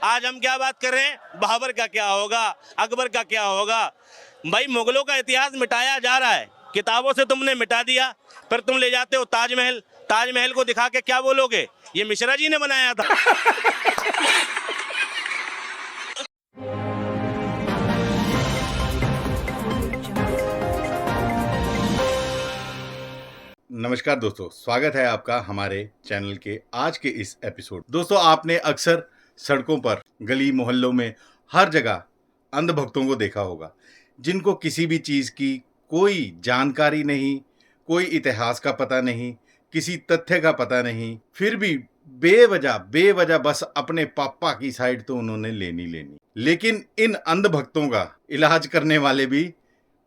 आज हम क्या बात कर रहे हैं, बाबर का क्या होगा, अकबर का क्या होगा। भाई मुगलों का इतिहास मिटाया जा रहा है, किताबों से तुमने मिटा दिया, फिर तुम ले जाते हो ताजमहल। ताजमहल को दिखा के क्या बोलोगे, ये मिश्रा जी ने बनाया था। नमस्कार दोस्तों, स्वागत है आपका हमारे चैनल के आज के इस एपिसोड। दोस्तों, आपने अक्सर सड़कों पर, गली मोहल्लों में, हर जगह अंधभक्तों को देखा होगा, जिनको किसी भी चीज़ की कोई जानकारी नहीं, कोई इतिहास का पता नहीं, किसी तथ्य का पता नहीं, फिर भी बेवजह बस अपने पापा की साइड तो उन्होंने लेनी। लेकिन इन अंधभक्तों का इलाज करने वाले भी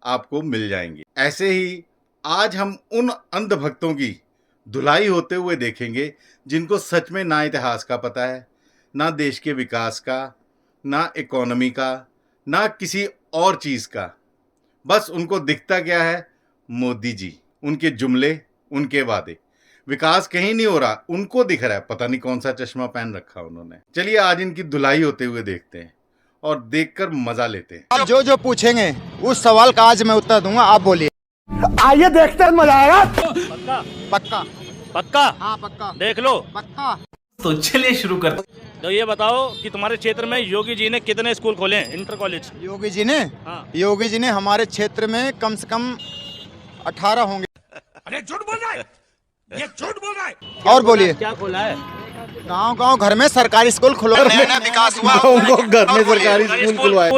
आपको मिल जाएंगे। ऐसे ही आज हम उन अंधभक्तों की धुलाई होते हुए देखेंगे जिनको सच में ना इतिहास का पता है, ना देश के विकास का, ना इकोनॉमी का, ना किसी और चीज़ का। बस उनको दिखता क्या है, मोदी जी, उनके जुमले, उनके वादे। विकास कहीं नहीं हो रहा, उनको दिख रहा है, पता नहीं कौन सा चश्मा पहन रखा उन्होंने। चलिए आज इनकी धुलाई होते हुए देखते हैं और देखकर मजा लेते हैं। आप जो पूछेंगे उस सवाल का आज मैं उत्तर दूंगा, आप बोलिए। आइए देखते हैं, मजा आएगा। पक्का पक्का पक्का, हाँ पक्का, देख लो। पक्का। तो चलिए शुरू करते। तो ये बताओ कि तुम्हारे क्षेत्र में योगी जी ने कितने स्कूल खोले हैं, इंटर कॉलेज? योगी जी ने हाँ। योगी जी ने हमारे क्षेत्र में कम से कम 18 होंगे। अरे झूठ बोल रहा है, ये झूठ बोल रहा है। और बोलिए, क्या खोला है? गांव घर में सरकारी स्कूल खुलवा, नया विकास हुआ। घर में सरकारी स्कूल खुलवाए।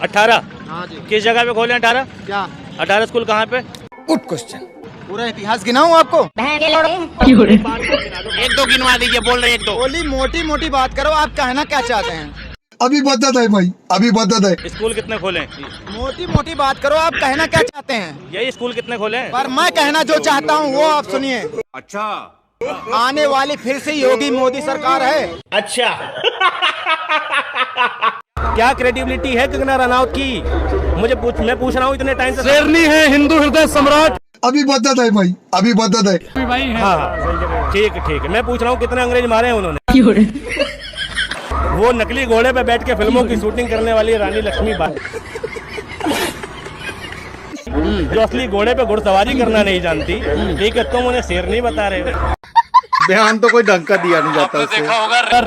18? हाँ जी। किस जगह पे खोले 18? क्या 18 स्कूल कहाँ पे? Good question. पूरा इतिहास गिनाऊं आपको? एक दो गिनवा दीजिए, बोल रहे एक दो। बोली मोटी बात करो, आप कहना क्या चाहते हैं? अभी बदत है भाई, अभी बदत है। स्कूल कितने खोले हैं? मोटी बात करो, आप कहना क्या चाहते हैं? यही स्कूल कितने खोले हैं? पर मैं कहना जो चाहता हूँ वो आप सुनिए। अच्छा, आने वाली फिर से योगी मोदी सरकार है। अच्छा। क्या क्रेडिबिलिटी है कंगना रनौत की? मैं पूछ रहा हूँ इतने टाइम से। शेरनी है, हिंदू हृदय सम्राट। अभी बदत है भाई, अभी बदत है। हाँ ठीक है, मैं पूछ रहा हूँ कितने अंग्रेज मारे हैं उन्होंने? वो नकली घोड़े पे बैठ के फिल्मों की शूटिंग करने वाली रानी लक्ष्मीबाई, जो असली घोड़े पे घुड़सवारी करना नहीं जानती, ठीक है, तुम उन्हें शेरनी बता रहे हो। बयान तो कोई ढंग का दिया नहीं जाता उससे।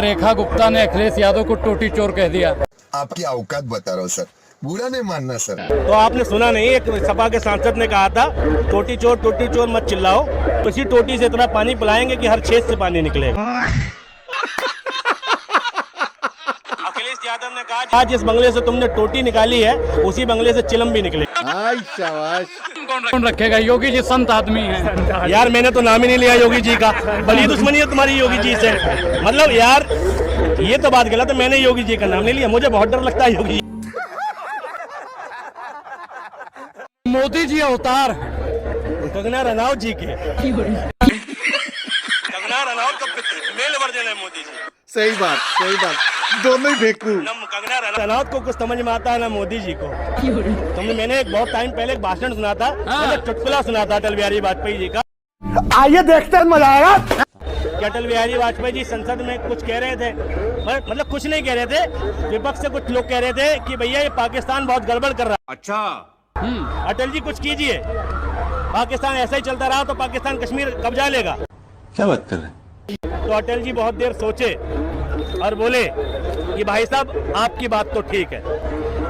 रेखा गुप्ता ने अखिलेश यादव को टोटी चोर कह दिया। आपकी औकात बता रहा हूँ सर, बुरा नहीं मानना सर। तो आपने सुना नहीं, एक सपा के सांसद ने कहा था, टोटी चोर मत चिल्लाओ, तो इसी टोटी से इतना पानी पिलाएंगे कि हर छेद से पानी निकलेगा। अखिलेश यादव ने कहा, जिस बंगले से तुमने टोटी निकाली है उसी बंगले से चिलम भी निकले। शाबाश। कौन रखेगा? योगी जी संत आदमी हैं। यार मैंने तो नाम ही नहीं लिया योगी जी का, बड़ी दुश्मनी है तुम्हारी योगी जी से। मतलब यार ये तो बात गलत है, मैंने योगी जी का नाम नहीं लिया, मुझे बहुत डर लगता है योगी। मोदी जी अवतार कंगना रनौत जी के। कंगना रनौत का मेल वर्जन है मोदी जी। सही बात, दोनों ही फेंकू। कंगना रनौत को कुछ समझ में आता है ना मोदी जी को। मैंने एक बहुत टाइम पहले एक भाषण सुना था, मतलब चुटकुला सुना था अटल बिहारी वाजपेयी जी का। आइए देखते हैं, मजा आएगा। कि अटल बिहारी वाजपेयी जी संसद में कुछ कह रहे थे, मतलब कुछ नहीं कह रहे थे, विपक्ष से कुछ लोग कह रहे थे कि भैया ये पाकिस्तान बहुत गड़बड़ कर रहा है। अच्छा। अटल जी कुछ कीजिए, पाकिस्तान ऐसा ही चलता रहा तो पाकिस्तान कश्मीर कब्जा लेगा। क्या बात कर रहे हैं? तो अटल जी बहुत देर सोचे और बोले कि भाई साहब आपकी बात तो ठीक है।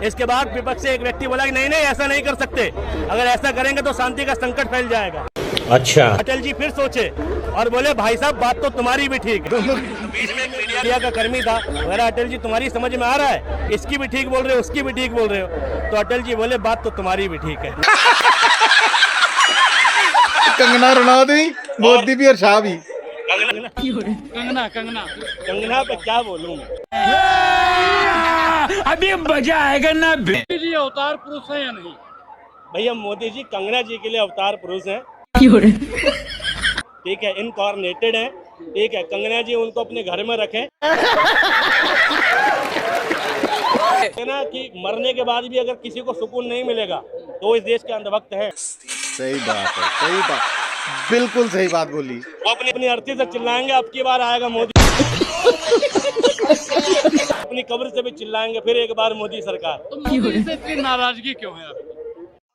इसके बाद विपक्ष से एक व्यक्ति बोला कि नहीं ऐसा नहीं कर सकते, अगर ऐसा करेंगे तो शांति का संकट फैल जाएगा। अच्छा। अटल जी फिर सोचे और बोले भाई साहब बात तो तुम्हारी भी ठीक है। बीच में एक मीडिया का कर्मी था, बोला अटल जी तुम्हारी समझ में आ रहा है, इसकी भी ठीक बोल रहे हो, उसकी भी ठीक बोल रहे हो। तो अटल जी बोले बात तो तुम्हारी भी ठीक है। कंगना रनौत भी, मोदी भी और शाह भी। कंगना पे क्या बोलूं मैं? अभी मजा आएगा ना। मोदी जी अवतार पुरुष है या नहीं? भैया मोदी जी कंगना जी के लिए अवतार पुरुष हैं, ठीक है, इनकॉर्नेटेड हैं, ठीक है। कंगना जी उनको अपने घर में रखें, है ना, कि मरने के बाद भी अगर किसी को सुकून नहीं मिलेगा तो इस देश के अंधभक्त हैं। सही बात, बिल्कुल सही बात बोली। वो अपनी अर्थी से चिल्लाएंगे अब की बार आएगा मोदी। अपनी कब्र से भी चिल्लाएंगे फिर एक बार मोदी सरकार। तो मोदी से इतनी नाराजगी क्यों है आपकी?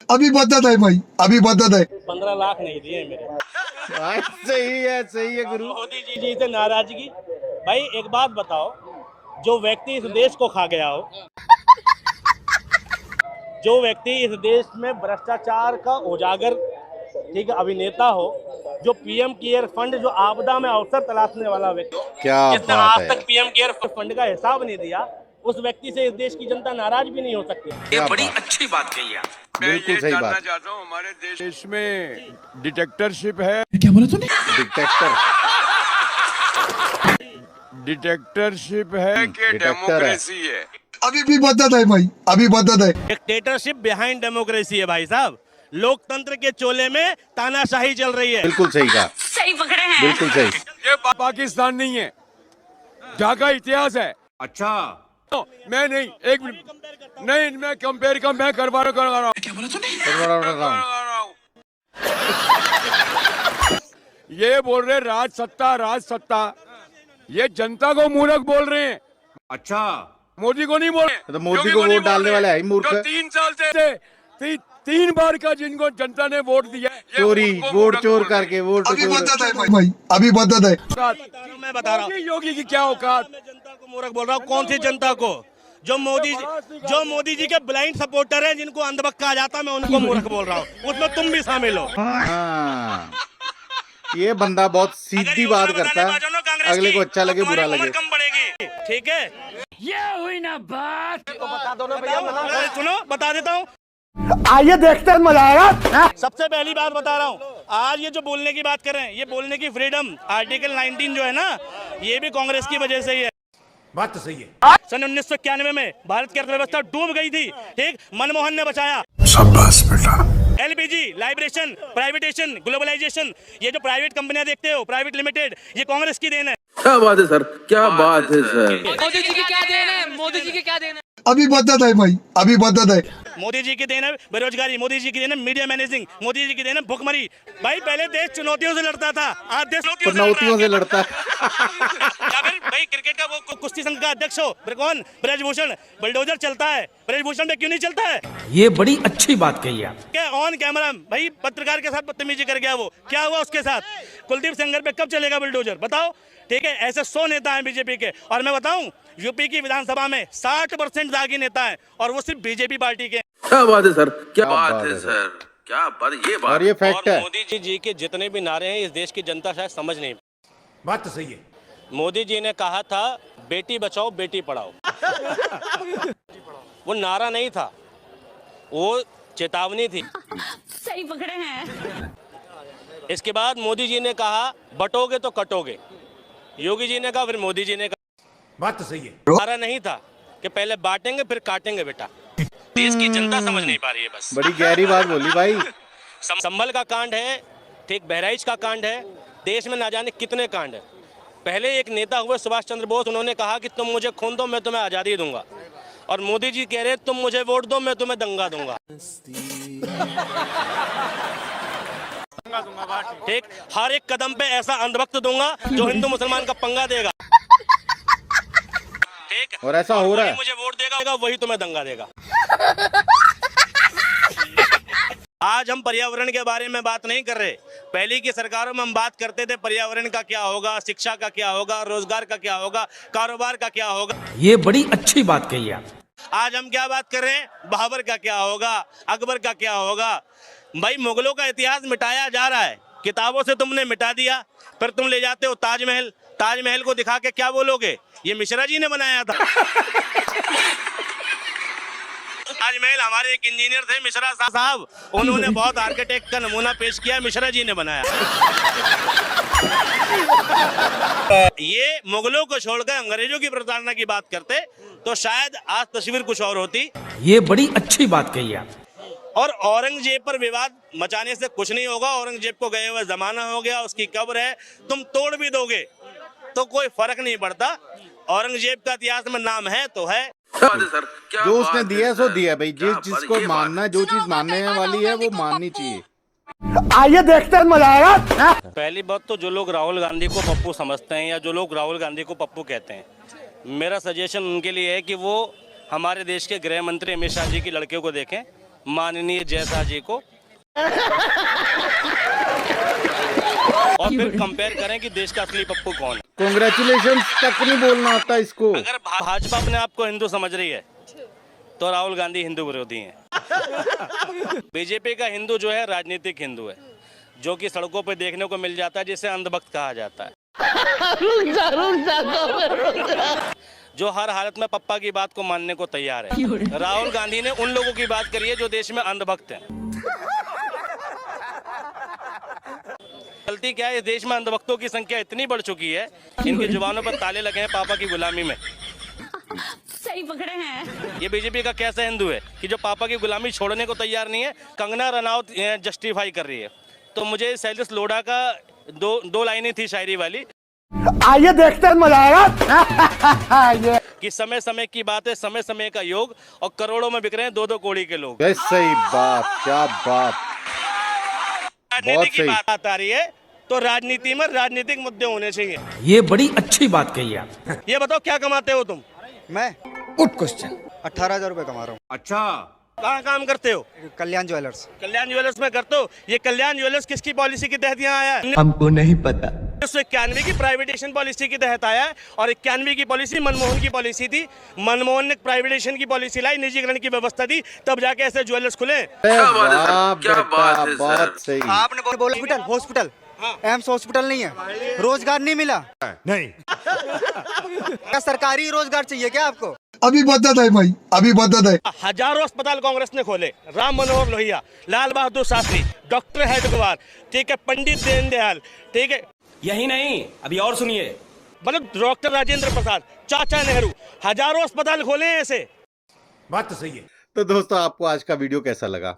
अभी बदत है भाई, अभी बदत है। 15 लाख नहीं दिए मेरे। सही है गुरु। मोदी जी से नाराजगी। भाई एक बात बताओ, जो व्यक्ति इस देश को खा गया हो, जो व्यक्ति इस देश में भ्रष्टाचार का उजागर, ठीक है, अभिनेता हो, जो पीएम केयर फंड, जो आपदा में अवसर तलाशने वाला व्यक्ति, क्या जिसने बात आज है। तक पीएम केयर फंड का हिसाब नहीं दिया, उस व्यक्ति से इस देश की जनता नाराज भी नहीं हो सकती। ये बड़ी अच्छी बात कही है, बिल्कुल सही बात। चाहता हूँ हमारे देश में डिटेक्टरशिप है। डिटेक्टरशिप है कि डेमोक्रेसी है? अभी भी बदत है भाई, अभी बदत है। डिक्टेटरशिप बिहाइंड डेमोक्रेसी है भाई साहब। लोकतंत्र के चोले में तानाशाही चल रही है। बिल्कुल सही कहा, सही पकड़े हैं। बिल्कुल सही। ये पाकिस्तान नहीं है, जहाँ का इतिहास है। अच्छा मैं नहीं, एक मिनट नहीं, मैं कंपेयर का मैं करवा रहा हूँ। ये बोल रहे राज सत्ता, ये जनता को मूर्ख बोल रहे हैं। अच्छा मोदी को नहीं बोल रहे। तो मोदी को वोट डालने वाला है ही मूर्ख। जो 3 साल से 3 बार का जिनको जनता ने वोट दिया, चोरी, वोट चोर करके वोट अभी बदत है भाई, अभी बदत है। मैं बता रहा हूँ योगी की क्या औकात। मैं जनता को मूर्ख बोल रहा हूँ। कौन सी जनता को? जो मोदी जी के ब्लाइंड सपोर्टर हैं, जिनको अंधभक्त कहा जाता है, मैं उनको मूर्ख बोल रहा हूँ। उसमें तुम भी शामिल हो। हाँ, ये बंदा बहुत सीधी बात करता है, अगले को अच्छा लगे बुरा लगे। कम बढ़ेगी, ठीक है? ये हुई ना बात। बता दो ना भैया, सुनो बता देता हूँ। आइए देखते हैं, मजा आएगा। सबसे पहली बात बता रहा हूँ, आज ये जो बोलने की बात कर रहे हैं, ये बोलने की फ्रीडम, आर्टिकल 19 जो है ना, ये भी कांग्रेस की वजह से ही है। बात तो सही है। सन 1991 में भारत की अर्थव्यवस्था डूब गई थी, ठीक? मनमोहन ने बचाया। शाबाश बेटा। एलपीजी, लाइब्रेशन, प्राइवेटेशन, ग्लोबलाइजेशन, ये जो प्राइवेट कंपनियां देखते हो, प्राइवेट लिमिटेड, ये कांग्रेस की देन है। क्या बात है सर, क्या बात है सर। मोदी जी की क्या देन है? मोदी जी की क्या देन है? अभी बदत है भाई, अभी बदत है। मोदी जी की देन है बेरोजगारी, मोदी जी की देन है मीडिया मैनेजिंग, मोदी जी की देन है भुखमरी। भाई पहले देश चुनौतियों से लड़ता था, आज देश चुनौतियों से लड़ता है। या फिर भाई क्रिकेट का वो कुश्ती संघ का अध्यक्ष हो, फिर कौन? ब्रजभूषण। बुलडोजर चलता है, ब्रजभूषण पे क्यों नहीं चलता है? ये बड़ी अच्छी बात कही है। क्या ऑन कैमरा भाई पत्रकार के साथ बदतमीजी कर गया, वो क्या हुआ उसके साथ? कुलदीप सेंगर पे कब चलेगा बुलडोजर, बताओ? ठीक है, ऐसे 100 नेता हैं बीजेपी के। और मैं बताऊं, यूपी की विधानसभा में 60% दागी नेता हैं, और वो सिर्फ बीजेपी पार्टी के। क्या बात है सर, क्या बात है सर, क्या बात, ये बात। और ये फैक्ट है। मोदी जी के जितने भी नारे हैं, इस देश की जनता शायद समझ नहीं। बात तो सही है। मोदी जी ने कहा था बेटी बचाओ बेटी पढ़ाओ। वो नारा नहीं था, वो चेतावनी थी। सही पकड़े हैं। इसके बाद मोदी जी ने कहा बटोगे तो कटोगे। योगी जी ने कहा, फिर मोदी जी ने कहा। बात तो सही है। नारा नहीं था कि पहले बांटेंगे फिर काटेंगे बेटा। देश की जनता समझ नहीं पा रही है बस। बड़ी गहरी बात बोली भाई। संभल का कांड है, ठीक, बहराइच का कांड है, देश में ना जाने कितने कांड है। पहले एक नेता हुए सुभाष चंद्र बोस, उन्होंने कहा कि तुम मुझे खून दो मैं तुम्हें आज़ादी दूंगा, और मोदी जी कह रहे तुम मुझे वोट दो मैं तुम्हें दंगा दूंगा। ठीक, हर एक कदम पे ऐसा अंधभक्त दूंगा जो हिंदू मुसलमान का पंगा देगा। ठीक, और ऐसा हो रहा है। मुझे वोट देगा वही तुम्हें दंगा देगा। आज हम पर्यावरण के बारे में बात नहीं कर रहे। पहले की सरकारों में हम बात करते थे पर्यावरण का क्या होगा, शिक्षा का क्या होगा, रोजगार का क्या होगा, कारोबार का क्या होगा। ये बड़ी अच्छी बात कही है। आज हम क्या बात कर रहे हैं? बाबर का क्या होगा, अकबर का क्या होगा। भाई मुगलों का इतिहास मिटाया जा रहा है, किताबों से तुमने मिटा दिया, फिर तुम ले जाते हो ताजमहल। ताजमहल को दिखा के क्या बोलोगे? ये मिश्रा जी ने बनाया था। ताजमहल हमारे एक इंजीनियर थे मिश्रा साहब, उन्होंने बहुत आर्किटेक्ट का नमूना पेश किया, मिश्रा जी ने बनाया। ये मुगलों को छोड़कर अंग्रेजों की प्रताड़ना की बात करते तो शायद आज तस्वीर कुछ और होती। ये बड़ी अच्छी बात कही है। और औरंगजेब पर विवाद मचाने से कुछ नहीं होगा। औरंगजेब को गए हुए जमाना हो गया, उसकी कब्र है, तुम तोड़ भी दोगे तो कोई फर्क नहीं पड़ता। औरंगजेब का इतिहास में नाम है तो है। सर, क्या जो उसने दिया सो दिया भाई। जिस जिसको मानना, जो चीज मानने वाली है वो माननी चाहिए। आइए देखते हैं, मजा आएगा। पहली बात तो जो लोग राहुल गांधी को पप्पू समझते हैं या जो लोग राहुल गांधी को पप्पू कहते हैं, मेरा सजेशन उनके लिए है कि वो हमारे देश के गृह मंत्री अमित शाह जी की लड़के को देखें, माननीय जय शाह जी को, और फिर कंपेयर करें कि देश का असली पप्पू कौन है। कांग्रेचुलेशन तक नहीं बोलना आता इसको। अगर भाजपा अपने आप को हिंदू समझ रही है तो राहुल गांधी हिंदू विरोधी हैं। बीजेपी का हिंदू जो है राजनीतिक हिंदू है, जो कि सड़कों पर देखने को मिल जाता है, जिसे अंधभक्त कहा जाता है। जो हर हालत में पप्पा की बात को मानने को तैयार है। राहुल गांधी ने उन लोगों की बात करी है जो देश में अंधभक्त हैं। गलती क्या है, इस देश में अंधभक्तों की संख्या इतनी बढ़ चुकी है, इनकी जुबानों पर ताले लगे हैं पापा की गुलामी में। सही पकड़े हैं। ये बीजेपी का कैसा हिंदू है कि जो पापा की गुलामी छोड़ने को तैयार नहीं है। कंगना रनौत जस्टिफाई कर रही है। तो मुझे सैलिस लोढ़ा का दो लाइनें थी शायरी वाली, आइए देखते हैं, मजा आएगा। कि समय समय की बात है, समय समय का योग, और करोड़ों में बिक रहे हैं 2-2 कौड़ी के लोग। सही बात, क्या बात, राजनीति की बात आ रही है तो राजनीति में राजनीतिक मुद्दे होने चाहिए। ये बड़ी अच्छी बात कही आप। ये बताओ क्या कमाते हो तुम? मैं गुड क्वेश्चन। 18,000 रुपए कमा रहा हूँ। अच्छा, कहाँ काम करते हो? कल्याण ज्वेलर्स। कल्याण ज्वेलर्स में करते हो। ये कल्याण ज्वेलर्स किसकी पॉलिसी के तहत यहाँ आया है? हमको नहीं पता। 1991 की प्राइवेटेशन पॉलिसी के तहत आया है, और 91 की पॉलिसी मनमोहन की पॉलिसी थी। मनमोहन ने प्राइवेटेशन की पॉलिसी लाई, निजीकरण की व्यवस्था दी, तब जाके ऐसे ज्वेलर्स खुले। क्या बात है सर, क्या बात है सर। बहुत सही। आपने बोला हॉस्पिटल एम्स हॉस्पिटल नहीं है, रोजगार नहीं मिला। नहीं, क्या सरकारी रोजगार चाहिए क्या आपको? अभी बदत है भाई, अभी बदत है। हजारों अस्पताल कांग्रेस ने खोले। राम मनोहर लोहिया, लाल बहादुर शास्त्री, डॉक्टर हेडगेवार, ठीक है, पंडित दीनदयाल, ठीक है, यही नहीं, अभी और सुनिए। मतलब डॉक्टर राजेंद्र प्रसाद, चाचा नेहरू, हजारों अस्पताल खोले हैं ऐसे। बात तो सही है। तो दोस्तों, आपको आज का वीडियो कैसा लगा?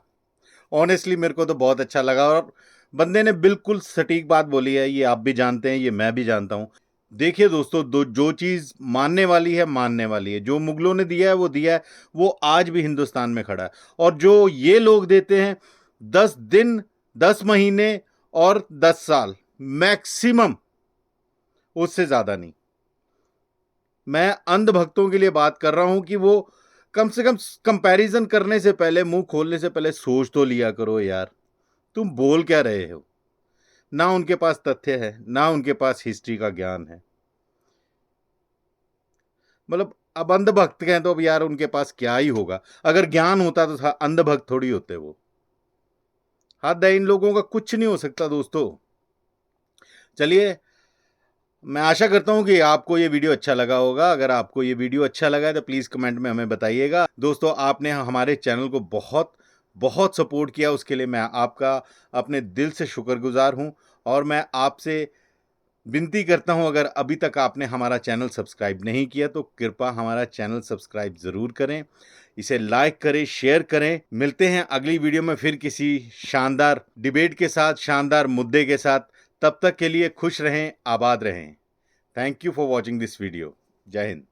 ऑनेस्टली मेरे को तो बहुत अच्छा लगा, और बंदे ने बिल्कुल सटीक बात बोली है। ये आप भी जानते हैं, ये मैं भी जानता हूँ। देखिए दोस्तों, जो चीज़ मानने वाली है मानने वाली है। जो मुगलों ने दिया है वो दिया है, वो आज भी हिंदुस्तान में खड़ा है। और जो ये लोग देते हैं 10 दिन, 10 महीने और 10 साल मैक्सिमम, उससे ज़्यादा नहीं। मैं अंधभक्तों के लिए बात कर रहा हूं कि वो कम से कम कंपैरिजन करने से पहले, मुंह खोलने से पहले सोच तो लिया करो यार, तुम बोल क्या रहे हो। ना उनके पास तथ्य है, ना उनके पास हिस्ट्री का ज्ञान है। मतलब अब अंधभक्त कहें तो अब यार उनके पास क्या ही होगा। अगर ज्ञान होता तो अंधभक्त थोड़ी होते वो। हद है, इन लोगों का कुछ नहीं हो सकता दोस्तों। चलिए, मैं आशा करता हूं कि आपको ये वीडियो अच्छा लगा होगा। अगर आपको ये वीडियो अच्छा लगा है तो प्लीज़ कमेंट में हमें बताइएगा। दोस्तों, आपने हमारे चैनल को बहुत बहुत सपोर्ट किया, उसके लिए मैं आपका अपने दिल से शुक्रगुजार हूं। और मैं आपसे विनती करता हूं, अगर अभी तक आपने हमारा चैनल सब्सक्राइब नहीं किया तो कृपया हमारा चैनल सब्सक्राइब ज़रूर करें, इसे लाइक करें, शेयर करें। मिलते हैं अगली वीडियो में फिर किसी शानदार डिबेट के साथ, शानदार मुद्दे के साथ। तब तक के लिए खुश रहें, आबाद रहें। Thank you for watching this video. जय हिंद।